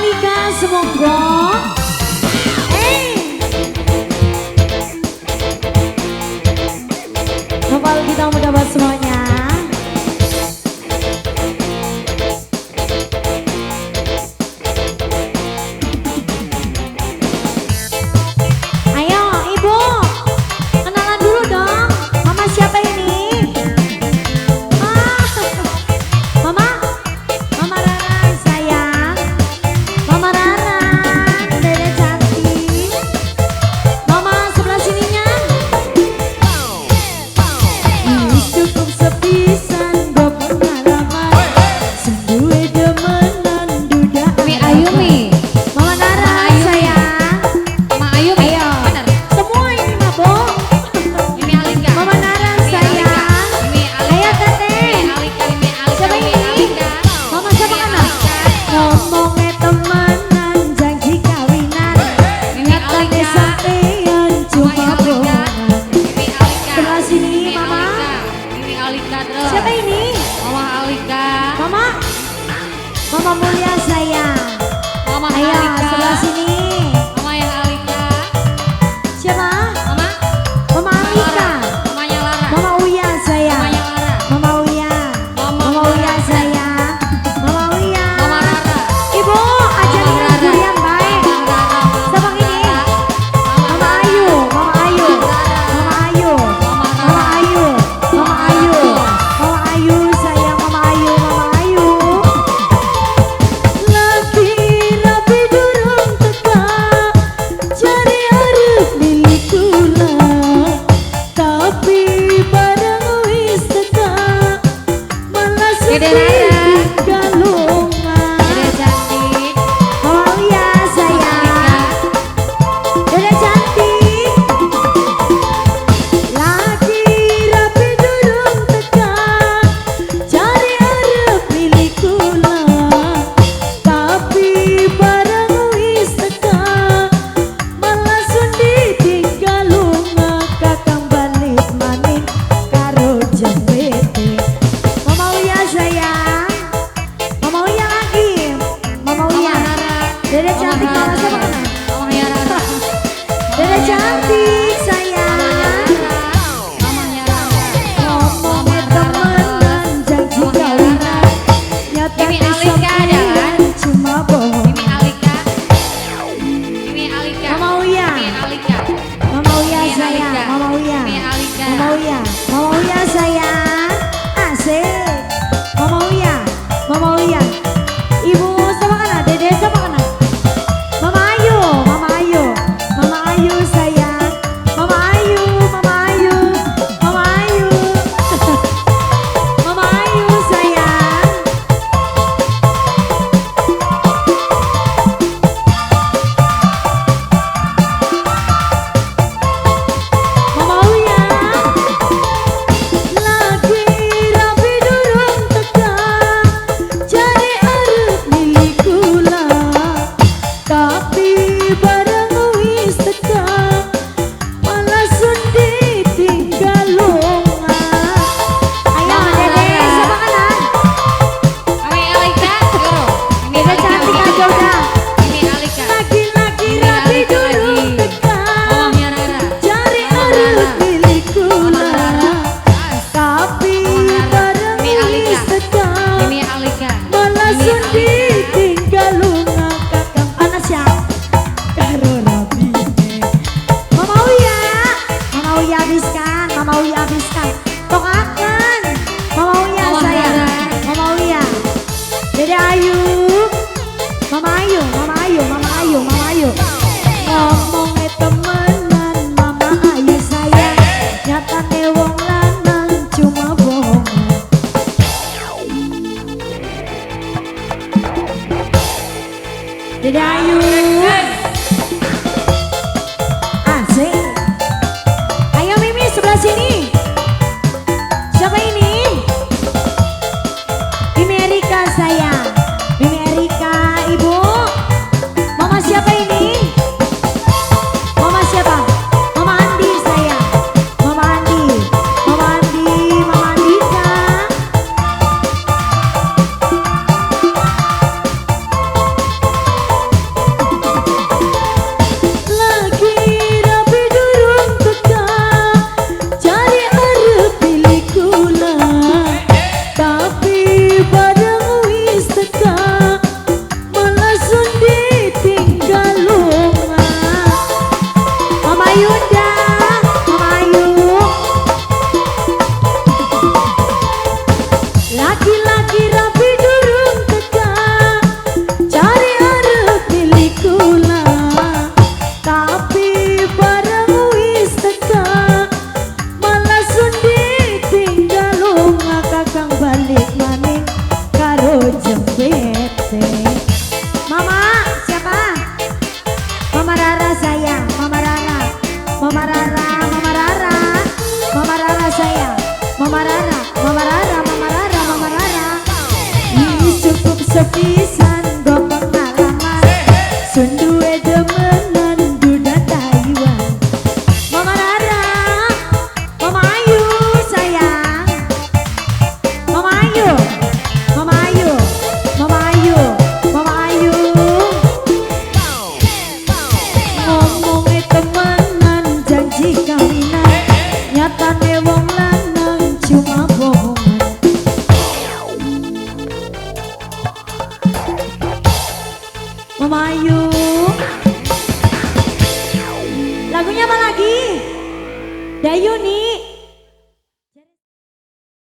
Alika semoga kembali kita mendapat semuanya. Ayo ibu, kenalan dulu dong. Mama siapa ini? Mama Rara sayang. Mama Rara, dede cantik. Mama sebelah sininya. Cukup sepisan gue pengalaman. Sendue demenan duda. Mi Ayumi. Mama Rara sayang. Ma Ayumi. Ayo. Bener. Semua ini mabok. Ini Alika. Mama Nara sayang. Ini Alika. Ayo teteh. Ini Alika. Ini Alika. Siapa Ini ini? Alika. Mama siapa kana? Ngomongnya temenan janji kawinan. Ini Nyatanya Alika. sampean cuma Alika. bohongan. Ini Alika. Sebelah sini, Ini Mama. Alika. Ini Alika terus. Siapa ini? Mama Alika. Mama Mulia sayang. Mama Ayo Alika. sebelah sini. Mama yang Alika. Siapa? Mama. Mama Alika. Mamanya Lara. Mama Uya sayang. Mamanya Lara. Mama Uya. Mama Uya Rara. sayang. Mama Uya. Mama Rara. Ibu ajarin Mama Rara. durian baik. Mama Rara. Siapa ini? Mama Ayu. Mama Ayu. Mama Ayu. Mama Ayu. Mama Ayu. Mama Ayu sayang. Mama Ayu. Mama Ayu. Lagi rapi durung teka, cari arep milikku lah. Tapi barang wis teka, malah Gede sedih Rara. galungan. Dede cantik. Mama Uya sayang. Dede cantik. Lagi rapi durung teka, cari arep milikku lah. Tapi barang wis teka, malah sundi tinggal lunga. Kakang balik maning karo jembete. Mama Uya sayang. Mama Uya lagi. Mama Uya. Mama Rara. Dede cantik. Mama siapa kana? Mamanya Rara. Dede cantik sayang. Mamanya Rara. Ngomongnya temenan janji kawinan. Nyata Ini Alika kesampean cuma bohong. Ini Alika. Ini Alika. Mama Uya. Ini Alika. Mama Uya Ini sayang. Alika. Mama Uya. Ini Alika. Mama Uya. Mama Uya sayang. Asik. Mama Uya. Mama Uya. Ibu sama kana? Dede sama kana? Mama Ayu. Mama Ayu. Mama Ayu sayang. Mama Ayu. Mama Ayu. Mama Ayu. Mama Ayu sayang. Mama Uya. Lagi rapi durung teka, cari arep milikku lah. Tapi barang wis teka, malah sundi tinggal lunga. Ayo Dede sama kanan. Ini Alika. Yoro. Ini Dede Alika. cantik aja udah. Ini Alika. Lagi-lagi Ini rapi Alika durung lagi. teka, Mamanya Rara. cari Mama arep Rara. milikku Mama Rara. lah. Tapi Mama Rara. barang Ini Alika. wis teka, Ini Alika. malah Ini sundi Alika. tinggal lunga. Kakang panas ya karo rabine. Mama Uya. Mama Uya habiskan. Mama Uya habiskan. Tokakan. Mama Uya Mama sayang. Rara. Mama Uya. Dede Ayu. Mama Ayu. Mama Ayu. Mama Ayu. Mama Ayu. Ngomongnya temenan Mama Ayu sayang. Nyatane wong lanang cuma bohongan. Dede Ayu. Asik. Ayo Mimi sebelah sini. Siapa ini? Mimi Erika sayang. Mimi Erika ibu. Mama siapa ini? Mama siapa? Mama Andi sayang. Mama Andi. Mama Andi. Mama Andika. sepisan go pengalaman sun duwe demenan duda Taiwan. Mama Rara, Mama Ayu sayang, Mama Ayu, Mama Ayu, Mama Ayu, Mama Ayu. Ngomongnya temenan janji kawinan, nyatane wong lanang cuma bohongan. Mama Ayu, lagunya apa lagi? Dayuni.